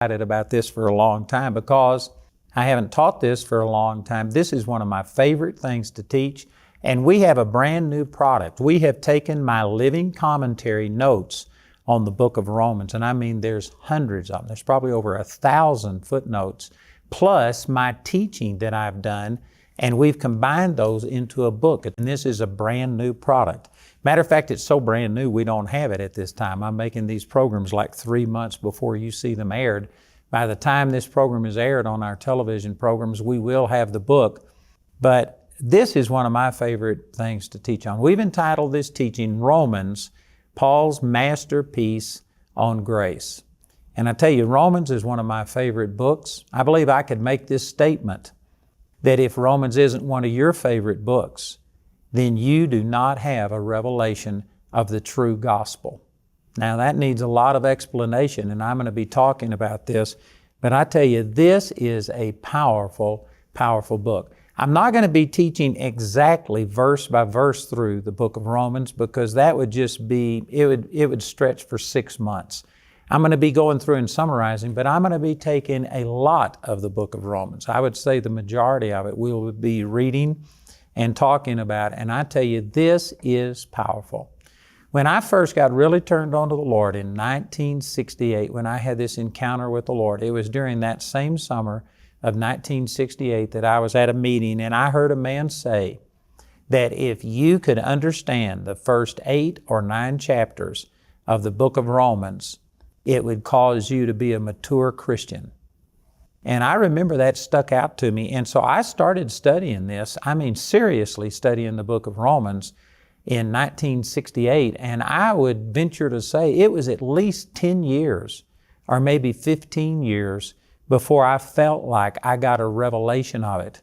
excited about this for a long time because I haven't taught this for a long time. This is one of my favorite things to teach, and we have a brand new product. We have taken my living commentary notes on the book of Romans, and I mean there's hundreds of them. There's probably over 1,000 footnotes, plus my teaching that I've done, and we've combined those into a book, and this is a brand new product. Matter of fact, it's so brand new we don't have it at this time. I'm making these programs like 3 months before you see them aired. By the time this program is aired on our television programs, we will have the book. But this is one of my favorite things to teach on. We've entitled this teaching, Romans, Paul's Masterpiece on Grace. And I tell you, Romans is one of my favorite books. I believe I could make this statement that if Romans isn't one of your favorite books, then you do not have a revelation of the true gospel. Now that needs a lot of explanation, and I'm going to be talking about this, but I tell you, this is a powerful, powerful book. I'm not going to be teaching exactly verse by verse through the book of Romans because that would just be, it would stretch for 6 months. I'm going to be going through and summarizing, but I'm going to be taking a lot of the book of Romans. I would say the majority of it we will be reading and talking about, and I tell you, this is powerful. When I first got really turned on to the Lord in 1968, when I had this encounter with the Lord, it was during that same summer of 1968 that I was at a meeting, and I heard a man say that if you could understand the first 8 or 9 chapters of the book of Romans, it would cause you to be a mature Christian. And I remember that stuck out to me. And so I started studying this, seriously studying the book of Romans in 1968. And I would venture to say it was at least 10 years or maybe 15 years before I felt like I got a revelation of it.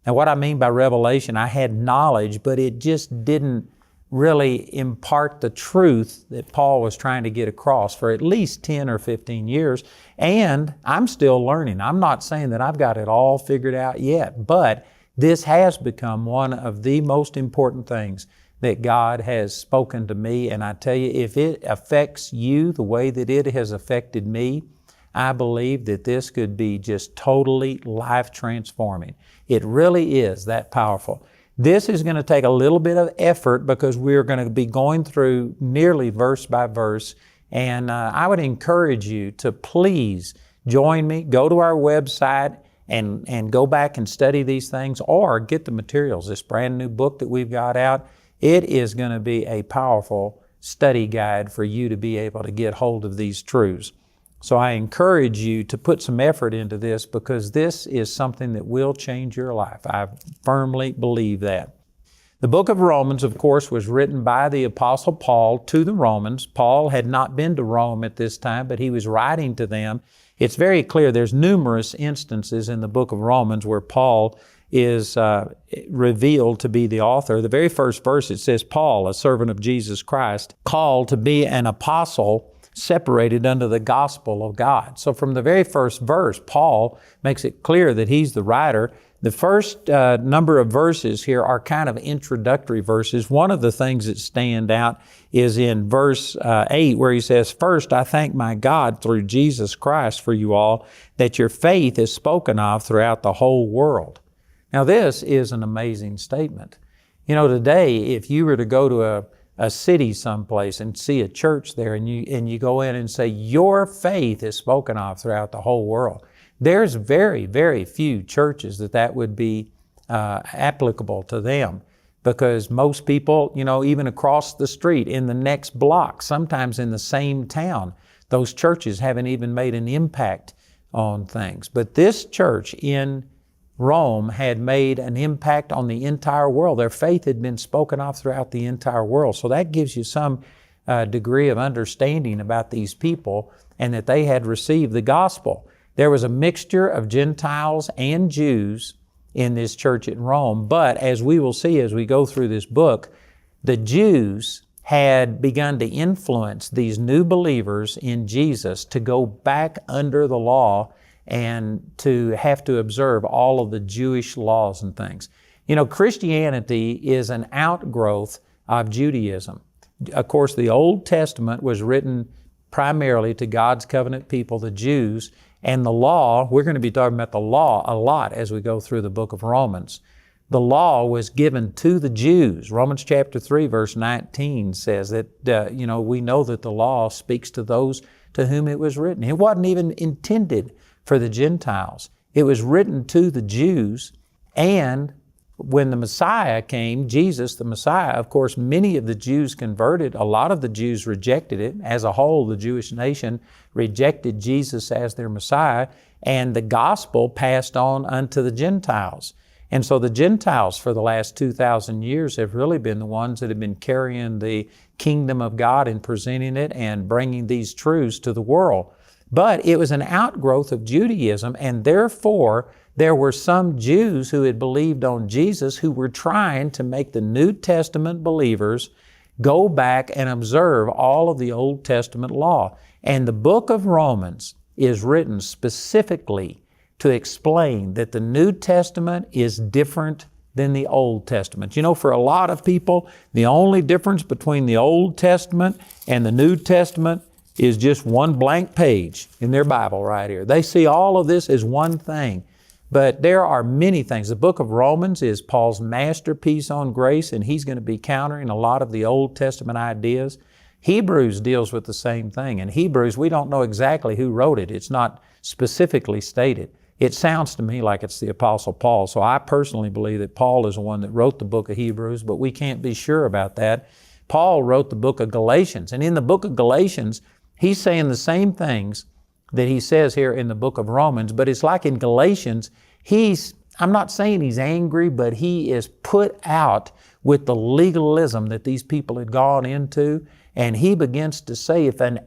And what I mean by revelation, I had knowledge, but it just didn't really impart the truth that Paul was trying to get across for at least 10 or 15 years. And I'm still learning. I'm not saying that I've got it all figured out yet, but this has become one of the most important things that God has spoken to me. And I tell you, if it affects you the way that it has affected me, I believe that this could be just totally life transforming. It really is that powerful. This is going to take a little bit of effort because we're going to be going through nearly verse by verse. And I would encourage you to please join me, go to our website and go back and study these things or get the materials, this brand new book that we've got out. It is going to be a powerful study guide for you to be able to get hold of these truths. So I encourage you to put some effort into this because this is something that will change your life. I firmly believe that. The book of Romans, of course, was written by the Apostle Paul to the Romans. Paul had not been to Rome at this time, but he was writing to them. It's very clear there's numerous instances in the book of Romans where Paul is revealed to be the author. The very first verse, it says, Paul, a servant of Jesus Christ, called to be an apostle, separated unto the gospel of God. So from the very first verse, Paul makes it clear that he's the writer. The first number of verses here are kind of introductory verses. One of the things that stand out is in verse 8 where he says, First, I thank my God through Jesus Christ for you all, that your faith is spoken of throughout the whole world. Now this is an amazing statement. You know, today, if you were to go to a city someplace and see a church there and you go in and say, your faith is spoken of throughout the whole world. There's very, very few churches that would be applicable to them because most people, you know, even across the street, in the next block, sometimes in the same town, those churches haven't even made an impact on things. But this church in Rome had made an impact on the entire world. Their faith had been spoken of throughout the entire world. So that gives you some degree of understanding about these people and that they had received the gospel. There was a mixture of Gentiles and Jews in this church in Rome, but as we will see as we go through this book, the Jews had begun to influence these new believers in Jesus to go back under the law and to have to observe all of the Jewish laws and things. You know, Christianity is an outgrowth of Judaism. Of course, the Old Testament was written primarily to God's covenant people, the Jews, And the law, we're going to be talking about the law a lot as we go through the book of Romans. The law was given to the Jews. Romans chapter 3, verse 19 says that, we know that the law speaks to those to whom it was written. It wasn't even intended for the Gentiles. It was written to the Jews, and when the Messiah came, Jesus, the Messiah, of course, many of the Jews converted. A lot of the Jews rejected it. As a whole, the Jewish nation rejected Jesus as their Messiah, and the gospel passed on unto the Gentiles. And so the Gentiles for the last 2,000 years have really been the ones that have been carrying the kingdom of God and presenting it and bringing these truths to the world. But it was an outgrowth of Judaism, and therefore there were some Jews who had believed on Jesus who were trying to make the New Testament believers go back and observe all of the Old Testament law. And the book of Romans is written specifically to explain that the New Testament is different than the Old Testament. You know, for a lot of people, the only difference between the Old Testament and the New Testament is just one blank page in their Bible right here. They see all of this as one thing. But there are many things. The book of Romans is Paul's masterpiece on grace, and he's going to be countering a lot of the Old Testament ideas. Hebrews deals with the same thing. In Hebrews, we don't know exactly who wrote it. It's not specifically stated. It sounds to me like it's the Apostle Paul. So I personally believe that Paul is the one that wrote the book of Hebrews, but we can't be sure about that. Paul wrote the book of Galatians. And in the book of Galatians, he's saying the same things that he says here in the book of Romans, but it's like in Galatians, I'm not saying he's angry, but he is put out with the legalism that these people had gone into, and he begins to say, even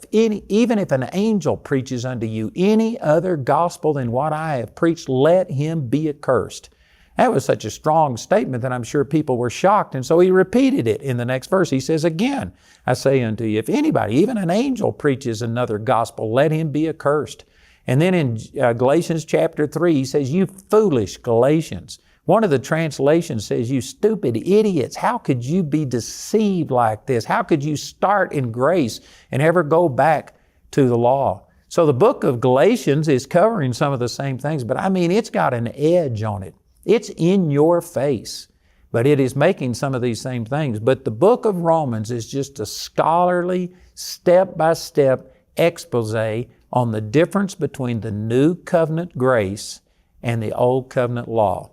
if an angel preaches unto you any other gospel than what I have preached, let him be accursed. That was such a strong statement that I'm sure people were shocked, and so he repeated it in the next verse. He says, again, I say unto you, if anybody, even an angel, preaches another gospel, let him be accursed. And then in Galatians chapter 3, he says, you foolish Galatians. One of the translations says, you stupid idiots, how could you be deceived like this? How could you start in grace and ever go back to the law? So the book of Galatians is covering some of the same things, but I mean, it's got an edge on it. It's in your face, but it is making some of these same things. But the book of Romans is just a scholarly, step-by-step expose on the difference between the new covenant grace and the old covenant law.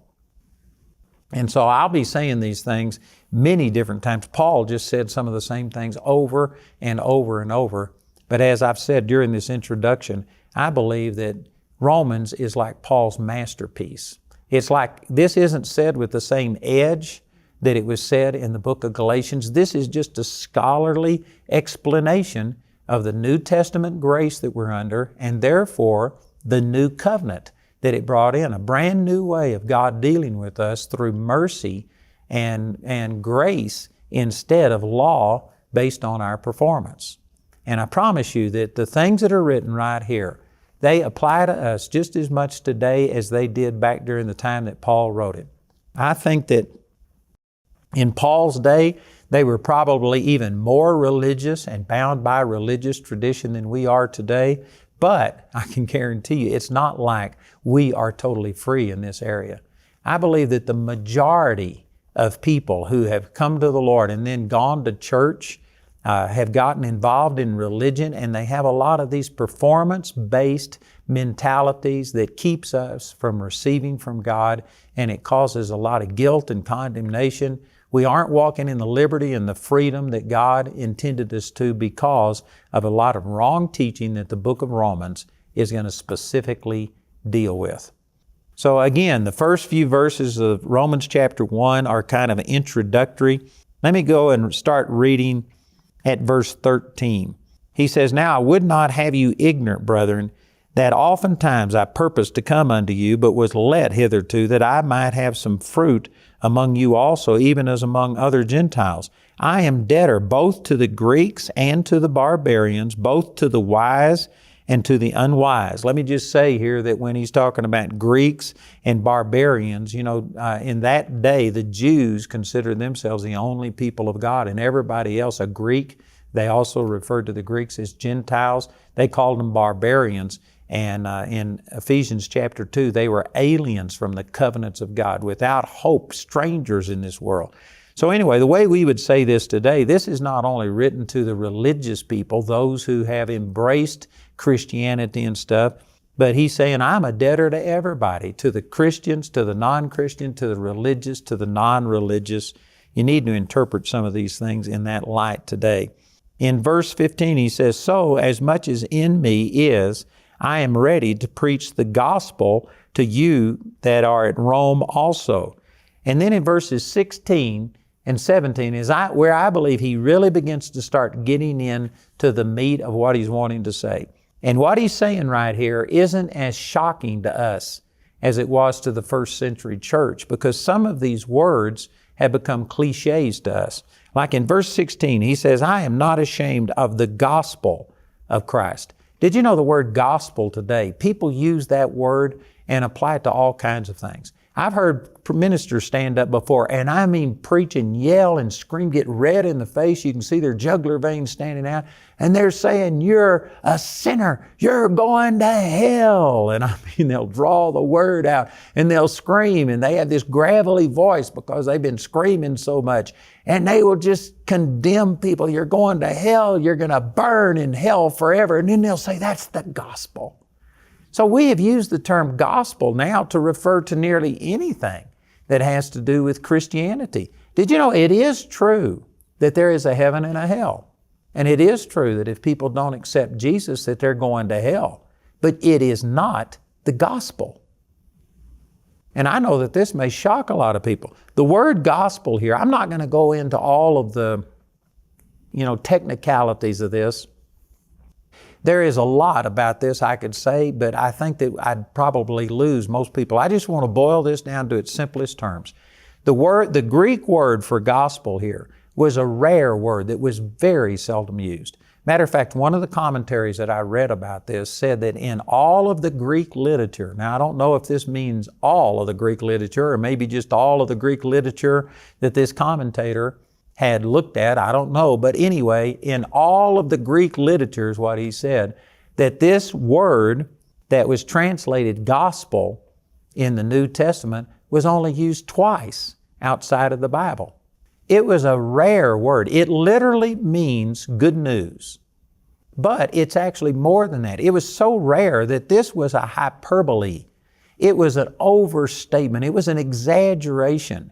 And so I'll be saying these things many different times. Paul just said some of the same things over and over and over. But as I've said during this introduction, I believe that Romans is like Paul's masterpiece. It's like this isn't said with the same edge that it was said in the book of Galatians. This is just a scholarly explanation of the New Testament grace that we're under, and therefore the new covenant that it brought in, a brand new way of God dealing with us through mercy and grace instead of law based on our performance. And I promise you that the things that are written right here, they apply to us just as much today as they did back during the time that Paul wrote it. I think that in Paul's day, they were probably even more religious and bound by religious tradition than we are today. But I can guarantee you, it's not like we are totally free in this area. I believe that the majority of people who have come to the Lord and then gone to church have gotten involved in religion, and they have a lot of these performance-based mentalities that keeps us from receiving from God, and it causes a lot of guilt and condemnation. We aren't walking in the liberty and the freedom that God intended us to because of a lot of wrong teaching that the book of Romans is going to specifically deal with. So again, the first few verses of Romans chapter 1 are kind of introductory. Let me go and start reading at verse 13. He says, Now I would not have you ignorant, brethren, that oftentimes I purposed to come unto you, but was let hitherto, that I might have some fruit among you also, even as among other Gentiles. I am debtor both to the Greeks and to the barbarians, both to the wise and to the unwise. Let me just say here that when he's talking about Greeks and barbarians, in that day, the Jews considered themselves the only people of God, and everybody else a Greek. They also referred to the Greeks as Gentiles. They called them barbarians. And in Ephesians chapter 2, they were aliens from the covenants of God, without hope, strangers in this world. So anyway, the way we would say this today, this is not only written to the religious people, those who have embraced Christianity and stuff, but he's saying, I'm a debtor to everybody, to the Christians, to the non-Christian, to the religious, to the non-religious. You need to interpret some of these things in that light today. In verse 15, he says, so as much as in me is, I am ready to preach the gospel to you that are at Rome also. And then in verses 16 and 17 is where I believe he really begins to start getting into the meat of what he's wanting to say. And what he's saying right here isn't as shocking to us as it was to the first century church, because some of these words have become cliches to us. Like in verse 16, he says, I am not ashamed of the gospel of Christ. Did you know the word gospel today? People use that word and apply it to all kinds of things. I've heard ministers stand up before, and I mean preach and yell and scream, get red in the face. You can see their jugular veins standing out. And they're saying, you're a sinner. You're going to hell. And I mean, they'll draw the word out and they'll scream. And they have this gravelly voice because they've been screaming so much. And they will just condemn people. You're going to hell. You're going to burn in hell forever. And then they'll say, that's the gospel. So we have used the term gospel now to refer to nearly anything that has to do with Christianity. Did you know it is true that there is a heaven and a hell? And it is true that if people don't accept Jesus, that they're going to hell. But it is not the gospel. And I know that this may shock a lot of people. The word gospel here, I'm not going to go into all of the, technicalities of this. There is a lot about this I could say, but I think that I'd probably lose most people. I just want to boil this down to its simplest terms. The Greek word for gospel here was a rare word that was very seldom used. Matter of fact, one of the commentaries that I read about this said that in all of the Greek literature, now I don't know if this means all of the Greek literature or maybe just all of the Greek literature that this commentator had looked at, I don't know. But anyway, in all of the Greek literature is what he said, that this word that was translated gospel in the New Testament was only used twice outside of the Bible. It was a rare word. It literally means good news. But it's actually more than that. It was so rare that this was a hyperbole. It was an overstatement. It was an exaggeration.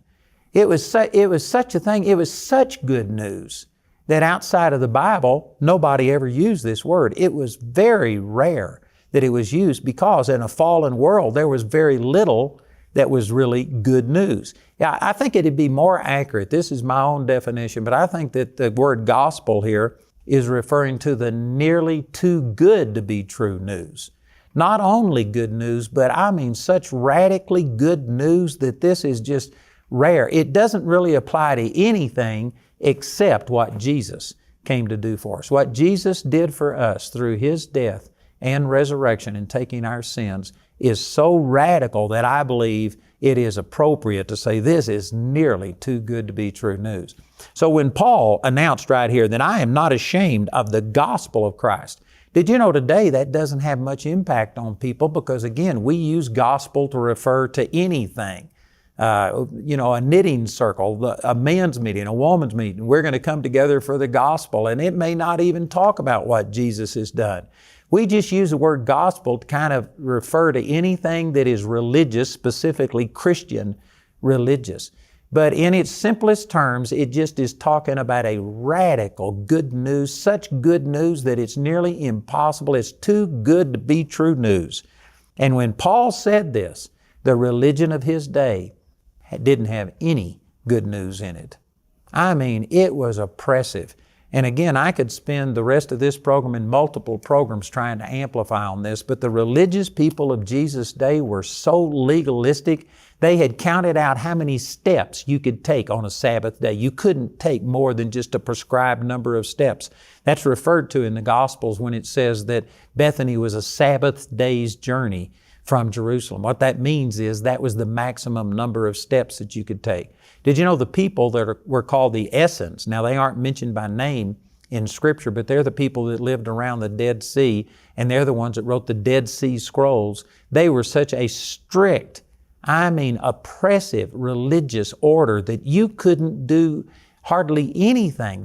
It was such a thing. It was such good news that outside of the Bible, nobody ever used this word. It was very rare that it was used because in a fallen world, there was very little that was really good news. Yeah, I think it'd be more accurate. This is my own definition, but I think that the word gospel here is referring to the nearly too good to be true news. Not only good news, but I mean such radically good news that this is just rare. It doesn't really apply to anything except what Jesus came to do for us. What Jesus did for us through His death and resurrection and taking our sins is so radical that I believe it is appropriate to say this is nearly too good to be true news. So when Paul announced right here that I am not ashamed of the gospel of Christ, did you know today that doesn't have much impact on people because again, we use gospel to refer to anything. A knitting circle, a men's meeting, a woman's meeting. We're going to come together for the gospel, and it may not even talk about what Jesus has done. We just use the word gospel to kind of refer to anything that is religious, specifically Christian religious. But in its simplest terms, it just is talking about a radical good news, such good news that it's nearly impossible. It's too good to be true news. And when Paul said this, the religion of his day didn't have any good news in it. I mean, it was oppressive. And again, I could spend the rest of this program and multiple programs trying to amplify on this, but the religious people of Jesus' day were so legalistic, they had counted out how many steps you could take on a Sabbath day. You couldn't take more than just a prescribed number of steps. That's referred to in the Gospels when it says that Bethany was a Sabbath day's journey from Jerusalem. What that means is that was the maximum number of steps that you could take. Did you know the people that were called the Essenes, now they aren't mentioned by name in Scripture, but they're the people that lived around the Dead Sea, and they're the ones that wrote the Dead Sea Scrolls. They were such a strict, oppressive religious order that you couldn't do hardly anything.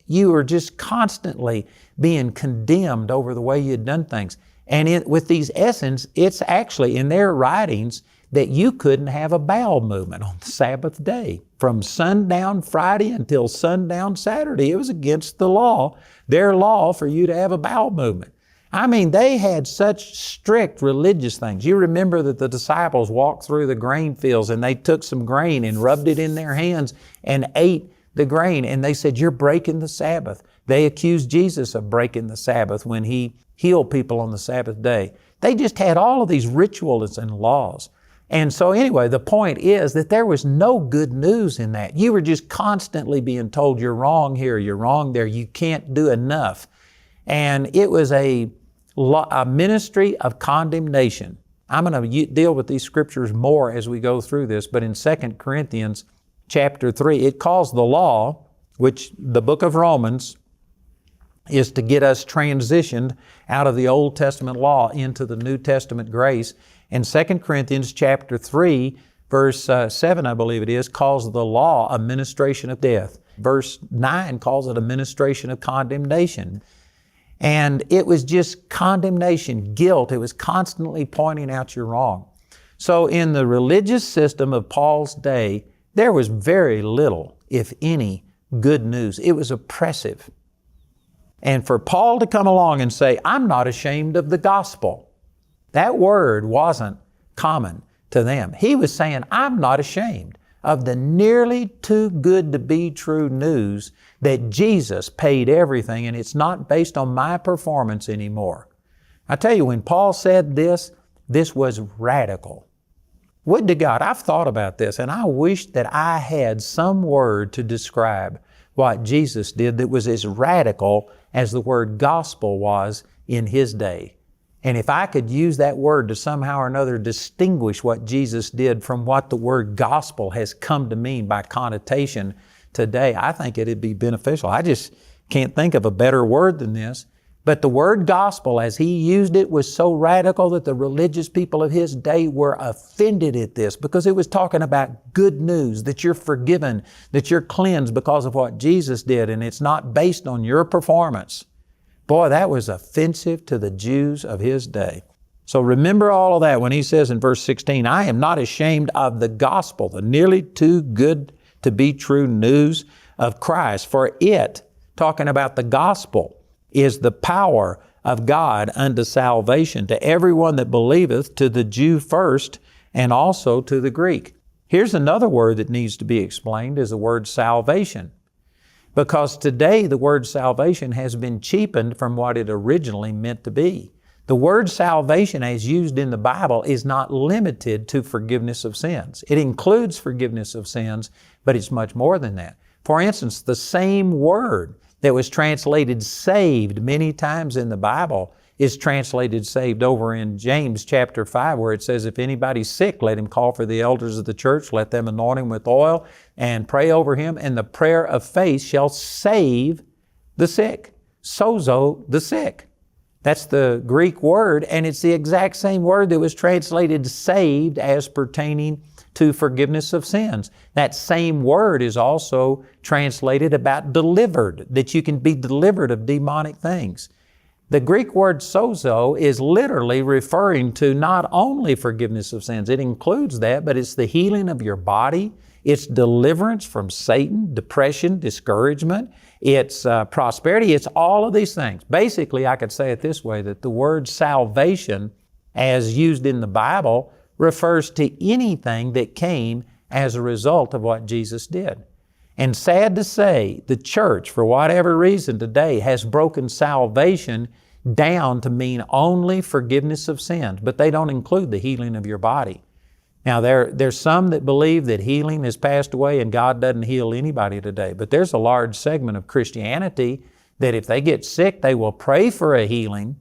You were just constantly being condemned over the way you had done things. And with these Essenes, it's actually in their writings that you couldn't have a bowel movement on the Sabbath day. From sundown Friday until sundown Saturday, it was against the law, their law, for you to have a bowel movement. They had such strict religious things. You remember that the disciples walked through the grain fields and they took some grain and rubbed it in their hands and ate the grain, and they said, "You're breaking the Sabbath." They accused Jesus of breaking the Sabbath when He healed people on the Sabbath day. They just had all of these rituals and laws. And so anyway, the point is that there was no good news in that. You were just constantly being told, you're wrong here, you're wrong there, you can't do enough. And it was a ministry of condemnation. I'm going to deal with these scriptures more as we go through this, but in 2 Corinthians chapter 3, it calls the law, which the book of Romans is to get us transitioned out of the Old Testament law into the New Testament grace. And 2 Corinthians chapter 3, verse 7, I believe it is, calls the law a ministration of death. Verse 9 calls it a ministration of condemnation. And it was just condemnation, guilt. It was constantly pointing out you're wrong. So in the religious system of Paul's day, there was very little, if any, good news. It was oppressive. And for Paul to come along and say, I'm not ashamed of the gospel, that word wasn't common to them. He was saying, I'm not ashamed of the nearly too good to be true news that Jesus paid everything and it's not based on my performance anymore. I tell you, when Paul said this was radical. Would to God, I've thought about this and I wish that I had some word to describe what Jesus did that was as radical as the word gospel was in His day. And if I could use that word to somehow or another distinguish what Jesus did from what the word gospel has come to mean by connotation today, I think it'd be beneficial. I just can't think of a better word than this. But the word gospel, as He used it, was so radical that the religious people of His day were offended at this because it was talking about good news, that you're forgiven, that you're cleansed because of what Jesus did, and it's not based on your performance. Boy, that was offensive to the Jews of His day. So remember all of that when He says in verse 16, I am not ashamed of the gospel, the nearly too good to be true news of Christ. For it, talking about the gospel, is the power of God unto salvation to everyone that believeth, to the Jew first, and also to the Greek. Here's another word that needs to be explained, is the word salvation. Because today the word salvation has been cheapened from what it originally meant to be. The word salvation as used in the Bible is not limited to forgiveness of sins. It includes forgiveness of sins, but it's much more than that. For instance, the same word that was translated saved many times in the Bible is translated saved over in James chapter 5, where it says, if anybody's sick, let him call for the elders of the church, let them anoint him with oil and pray over him, and the prayer of faith shall save the sick. Sozo, the sick. That's the Greek word, and it's the exact same word that was translated saved as pertaining to forgiveness of sins. That same word is also translated about delivered, that you can be delivered of demonic things. The Greek word sozo is literally referring to not only forgiveness of sins, it includes that, but it's the healing of your body, it's deliverance from Satan, depression, discouragement, it's prosperity, it's all of these things. Basically, I could say it this way, that the word salvation, as used in the Bible, refers to anything that came as a result of what Jesus did. And sad to say, the church, for whatever reason today, has broken salvation down to mean only forgiveness of sins, but they don't include the healing of your body. Now, there's some that believe that healing has passed away and God doesn't heal anybody today, but there's a large segment of Christianity that if they get sick, they will pray for a healing,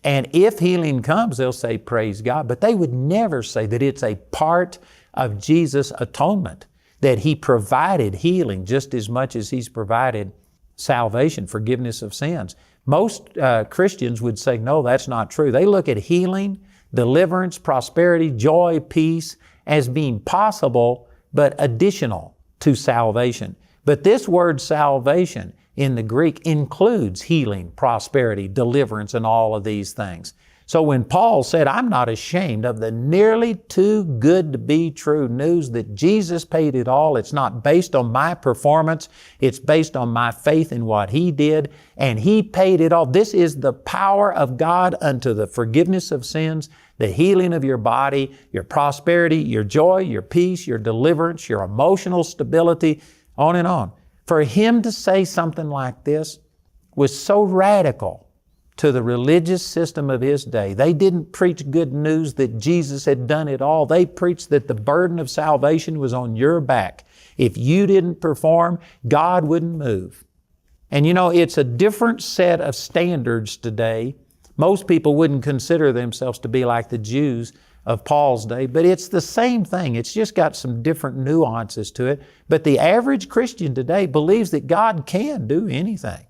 and if healing comes, they'll say, praise God, but they would never say that it's a part of Jesus' atonement, that He provided healing just as much as He's provided salvation, forgiveness of sins. Most Christians would say, no, that's not true. They look at healing, deliverance, prosperity, joy, peace as being possible, but additional to salvation. But this word salvation in the Greek includes healing, prosperity, deliverance, and all of these things. So when Paul said, I'm not ashamed of the nearly too good to be true news that Jesus paid it all, it's not based on my performance, it's based on my faith in what He did, and He paid it all. This is the power of God unto the forgiveness of sins, the healing of your body, your prosperity, your joy, your peace, your deliverance, your emotional stability, on and on. For Him to say something like this was so radical to the religious system of His day. They didn't preach good news that Jesus had done it all. They preached that the burden of salvation was on your back. If you didn't perform, God wouldn't move. And you know, it's a different set of standards today. Most people wouldn't consider themselves to be like the Jews of Paul's day, but it's the same thing. It's just got some different nuances to it. But the average Christian today believes that God can do anything.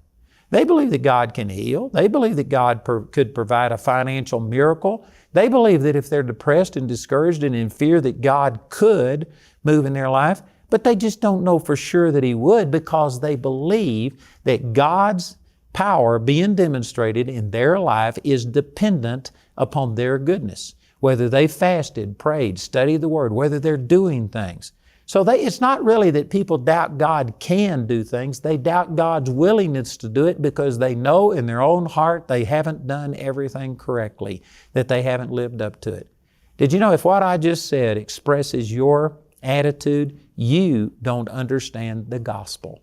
They believe that God can heal. They believe that God could provide a financial miracle. They believe that if they're depressed and discouraged and in fear that God could move in their life, but they just don't know for sure that He would, because they believe that God's power being demonstrated in their life is dependent upon their goodness. Whether they fasted, prayed, studied the Word, whether they're doing things. So it's not really that people doubt God can do things. They doubt God's willingness to do it because they know in their own heart they haven't done everything correctly, that they haven't lived up to it. Did you know if what I just said expresses your attitude, you don't understand the gospel.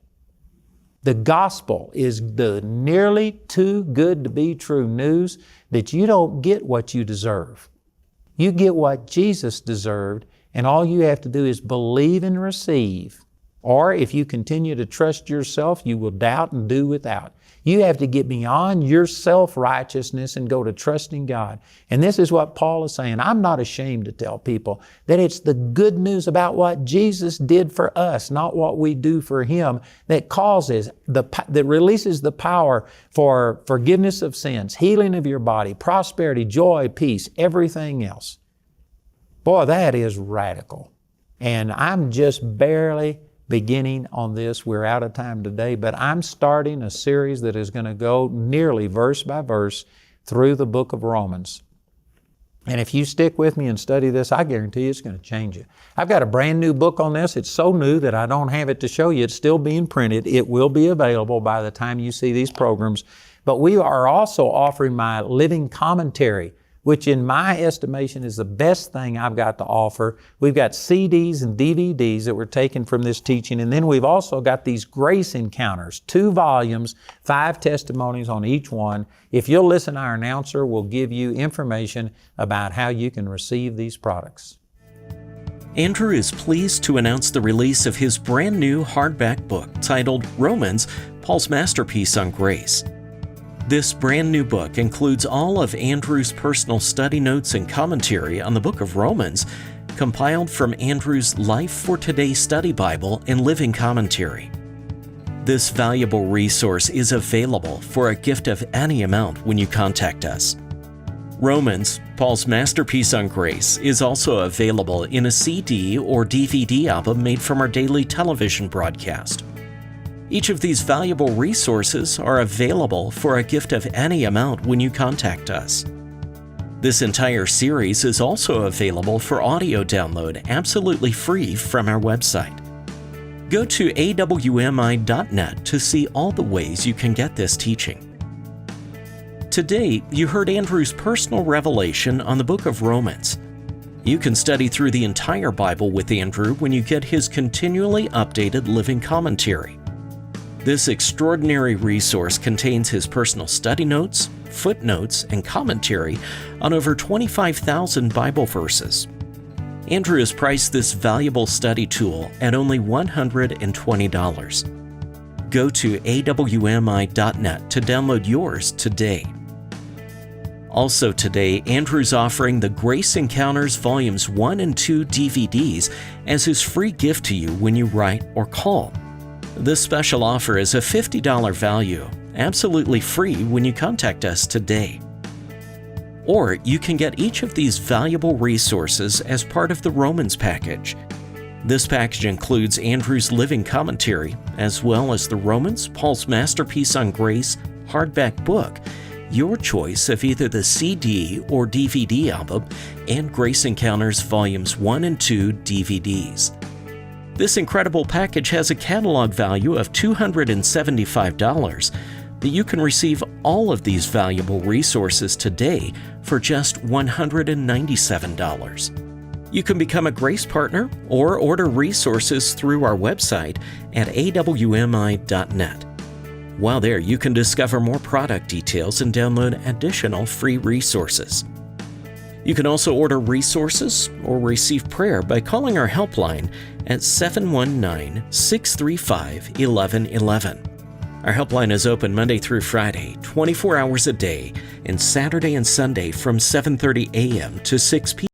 The gospel is the nearly too good to be true news that you don't get what you deserve. You get what Jesus deserved, and all you have to do is believe and receive. Or if you continue to trust yourself, you will doubt and do without. You have to get beyond your self-righteousness and go to trusting God. And this is what Paul is saying. I'm not ashamed to tell people that it's the good news about what Jesus did for us, not what we do for Him, that that releases the power for forgiveness of sins, healing of your body, prosperity, joy, peace, everything else. Boy, that is radical. And I'm just barely beginning on this. We're out of time today, but I'm starting a series that is going to go nearly verse by verse through the book of Romans. And if you stick with me and study this, I guarantee you it's going to change you. I've got a brand new book on this. It's so new that I don't have it to show you. It's still being printed. It will be available by the time you see these programs. But we are also offering my living commentary, which in my estimation is the best thing I've got to offer. We've got CDs and DVDs that were taken from this teaching, and then we've also got these Grace Encounters, 2 volumes, 5 testimonies on each one. If you'll listen, our announcer will give you information about how you can receive these products. Andrew is pleased to announce the release of his brand new hardback book titled Romans, Paul's Masterpiece on Grace. This brand new book includes all of Andrew's personal study notes and commentary on the book of Romans, compiled from Andrew's Life for Today Study Bible and Living Commentary. This valuable resource is available for a gift of any amount when you contact us. Romans, Paul's Masterpiece on Grace, is also available in a CD or DVD album made from our daily television broadcast. Each of these valuable resources are available for a gift of any amount when you contact us. This entire series is also available for audio download absolutely free from our website. Go to awmi.net to see all the ways you can get this teaching. Today, you heard Andrew's personal revelation on the book of Romans. You can study through the entire Bible with Andrew when you get his continually updated living commentary. This extraordinary resource contains his personal study notes, footnotes, and commentary on over 25,000 Bible verses. Andrew has priced this valuable study tool at only $120. Go to awmi.net to download yours today. Also today, Andrew's offering the Grace Encounters Volumes 1 and 2 DVDs as his free gift to you when you write or call. This special offer is a $50 value, absolutely free when you contact us today. Or you can get each of these valuable resources as part of the Romans package. This package includes Andrew's living commentary, as well as the Romans, Paul's Masterpiece on Grace hardback book, your choice of either the CD or DVD album, and Grace Encounters Volumes 1 and 2 DVDs. This incredible package has a catalog value of $275, but you can receive all of these valuable resources today for just $197. You can become a Grace Partner or order resources through our website at awmi.net. While there, you can discover more product details and download additional free resources. You can also order resources or receive prayer by calling our helpline at 719-635-1111. Our helpline is open Monday through Friday, 24 hours a day, and Saturday and Sunday from 7:30 a.m. to 6 p.m.